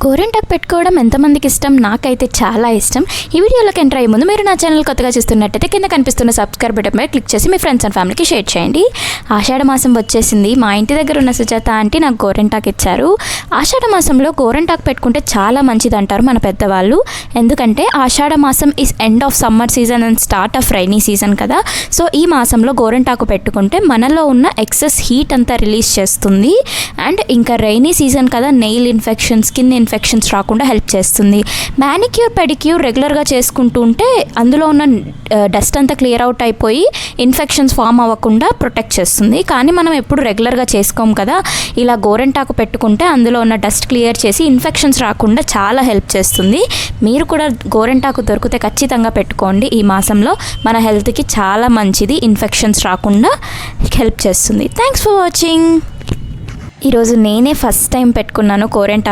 గోరింటాకు పెట్టుకోవడం ఎంతమందికి ఇష్టం? నాకైతే చాలా ఇష్టం. ఈ వీడియోలోకి ఎంటర్ అయ్యే ముందు మీరు నా ఛానల్ కొత్తగా చూస్తున్నట్టయితే కింద కనిపిస్తున్న సబ్స్క్రైబ్ బటన్ పై క్లిక్ చేసి మీ ఫ్రెండ్స్ అండ్ ఫ్యామిలీకి షేర్ చేయండి. ఆషాఢ మాసం వచ్చేసింది. మా ఇంటి దగ్గర ఉన్న సుజాత ఆంటీ నాకు గోరింటాకు ఇచ్చారు. ఆషాఢ మాసంలో గోరింటాకు పెట్టుకుంటే చాలా మంచిది అంటారు మన పెద్దవాళ్ళు. ఎందుకంటే ఆషాఢ మాసం is end of summer season and start of rainy season కదా. సో ఈ మాసంలో గోరింటాకు పెట్టుకుంటే మనలో ఉన్న ఎక్సెస్ హీట్ అంతా రిలీజ్ చేస్తుంది. అండ్ ఇంకా రైనీ సీజన్ కదా, నెయిల్ ఇన్ఫెక్షన్, స్కిన్ ఇన్ఫెక్షన్స్ రాకుండా హెల్ప్ చేస్తుంది. మ్యానిక్యూర్ పెడిక్యూర్ రెగ్యులర్గా చేసుకుంటూ ఉంటే అందులో ఉన్న డస్ట్ అంతా క్లియర్ అవుట్ అయిపోయి ఇన్ఫెక్షన్స్ ఫామ్ అవ్వకుండా ప్రొటెక్ట్ చేస్తుంది. కానీ మనం ఎప్పుడు రెగ్యులర్గా చేసుకోము కదా. ఇలా గోరింటాకు పెట్టుకుంటే అందులో ఉన్న డస్ట్ క్లియర్ చేసి ఇన్ఫెక్షన్స్ రాకుండా చాలా హెల్ప్ చేస్తుంది. మీరు కూడా గోరింటాకు దొరికితే ఖచ్చితంగా పెట్టుకోండి. ఈ మాసంలో మన హెల్త్కి చాలా మంచిది, ఇన్ఫెక్షన్స్ రాకుండా హెల్ప్ చేస్తుంది. Thanks for watching. ఈరోజు నేనే ఫస్ట్ టైం పెట్టుకున్నాను గోరింటాకు.